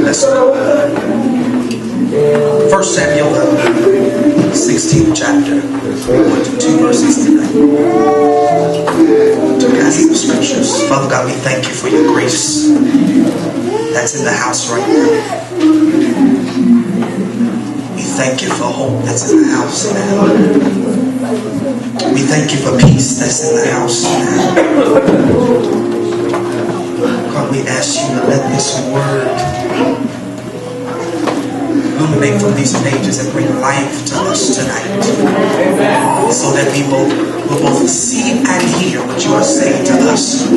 Let's go. 1 Samuel, 16th chapter, 1 to 2 verse 69. To passage of scriptures. Father God, we thank you for your grace that's in the house right now. We thank you for hope that's in the house now. We thank you for peace that's in the house now. God, we ask you to let this word illuminate from these pages and bring life to us tonight, so that we will both see and hear what you are saying to us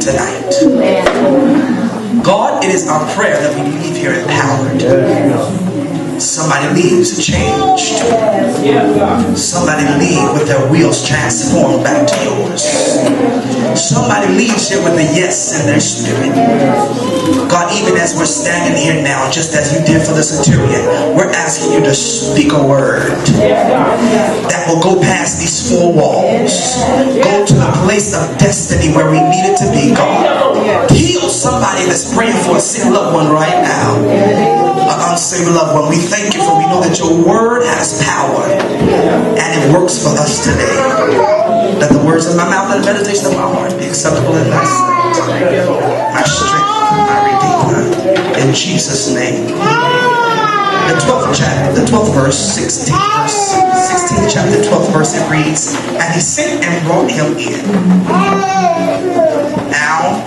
tonight. God, it is our prayer that we leave here empowered. Somebody leaves changed. Somebody leave with their wheels transformed back to yours. Somebody leaves here with a yes in their spirit. God, even as we're standing here now, just as you did for the centurion, we're asking you to speak a word that will go past these four walls, go to the place of destiny where we need it to be. God, heal somebody that's praying for a sick loved one right now, an unsaved loved one. We thank you for we know that your word has power and it works for us today. Let the words of my mouth and the meditation of my heart be acceptable in thy sight, my strength, my redeemer, in Jesus' name. The 12th chapter, the 12th verse, 16th chapter, 12th verse, it reads, and he sent and brought him in. Now,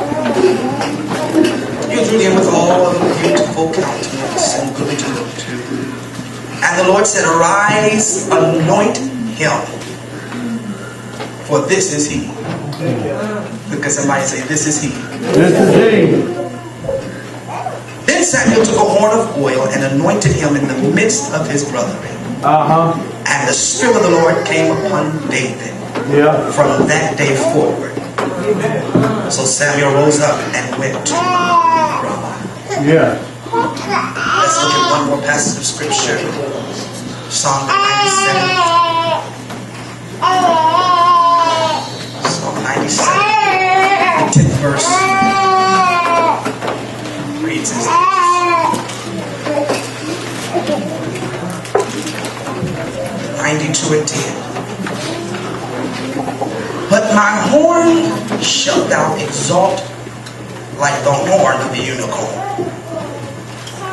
you drew him with all of beautiful countenance and good to look to. And the Lord said, arise, anoint him, for this is he. Look at somebody and say, this is he. This is he. Then Samuel took a horn of oil and anointed him in the midst of his brethren. And the Spirit of the Lord came upon David from that day forward. So Samuel rose up and went to Ramah. Let's look at one more passage of scripture. Psalm 97. Psalm 97. The 10th verse reads as this. 92 and 10. But my horn shalt thou exalt like the horn of the unicorn.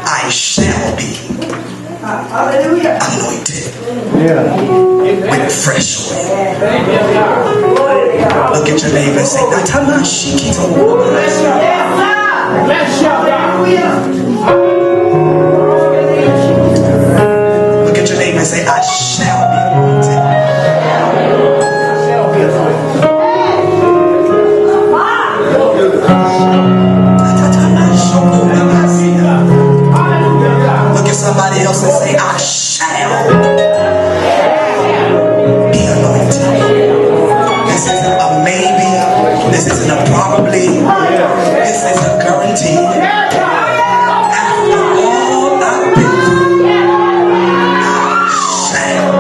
I shall be anointed with fresh oil. Look at your neighbor and say, look at your neighbor and say, I shall be anointed. Look at somebody else and say, I shall be anointed. This isn't a maybe. This isn't a probably. This is a guarantee. After all I've been through, I shall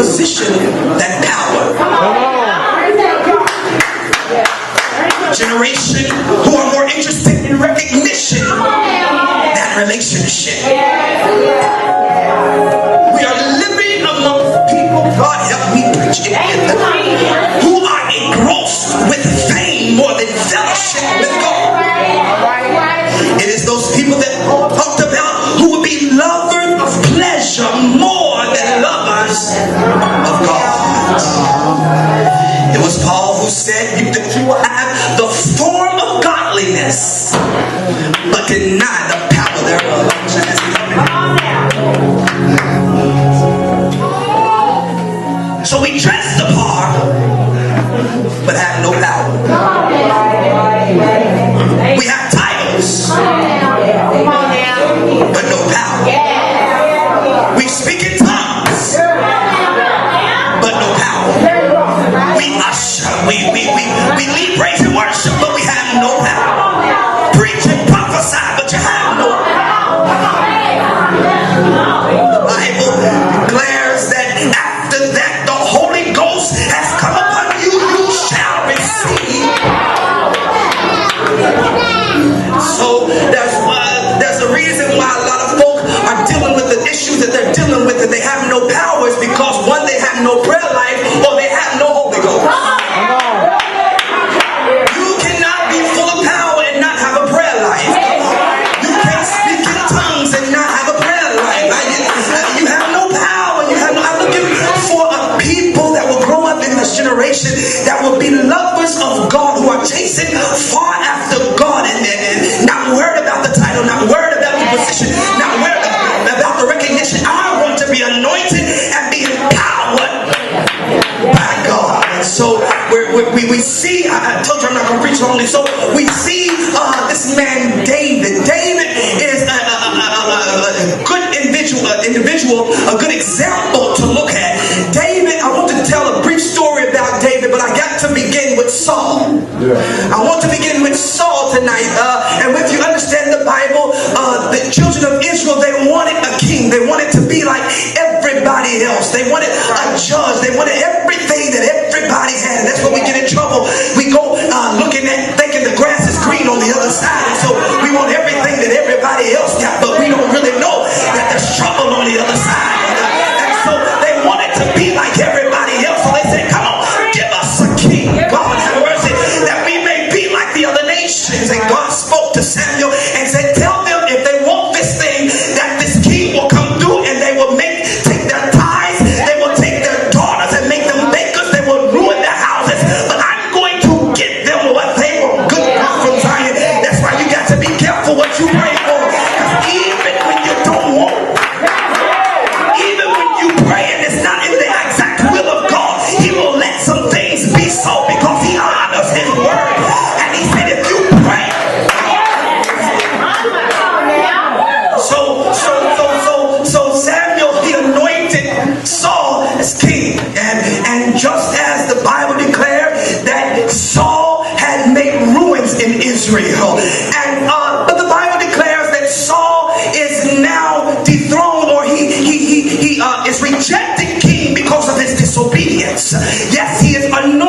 position than power. Generation who are more interested in recognition than relationship. We are living among people, God help me preach it, who are engrossed with fame more than fellowship with God. It is those people that talked about who would be lovers of pleasure more than lovers of God. It was Paul who said that you will have the form of godliness but deny the power thereof. So we dress the part but have no power. We have titles but no power. We speak in tongues but no power. We usher, we lead praise and worship, but we have no power. Preach and prophesy, but you have no power. The Bible declares that after that the Holy Ghost has come upon you, you shall receive. So there's a reason why a lot of folk are dealing with the issues that they're dealing with, that they have no powers, because one, they have no prayer life, or they have no Holy Ghost. You cannot be full of power and not have a prayer life. You can't speak in tongues and not have a prayer life. You have no power. I'm looking for a people that will grow up in this generation that will be lovers of God, who are chasing far after God, and not worried about the title, not worried about the position, not worried about the recognition. I want to be anointed and be empowered by God. And so we see, I told you I'm not going to preach lonely, so we see this man David. David is a good individual, a good example to look at. David, I want to tell a brief story about David, but I got to begin with Saul. I want to begin with Saul tonight. And if you understand the Bible, the children of Israel, they wanted a king. They wanted to be like everybody else. They wanted a judge. They wanted everything that everybody had. That's when we get in trouble. We go looking at, thinking the grass is green on the other side. And so we want everything that everybody else got, but we don't really know that there's trouble on the other side. And so they wanted to be like everybody else. So they said, come on, give us a king. God have mercy, that we may be like the other nations. And God spoke to Samuel and said, tell them if they want this thing, that this king will come through, and they will take their tithes, they will take their daughters and make them bakers, they will ruin their houses, but I'm going to get them what they were good from Zion. That's why you got to be careful what you pray for, because even when you don't want, even when you pray and it's not in the exact will of God, He will let some things be so, because He honors His word. And He said, if you pray, so Samuel, he anointed Saul as king, and just as the Bible declared that Saul had made ruins in Israel, and but the Bible declares that Saul is now dethroned, or he is rejected king because of his disobedience. Yes, he is anointed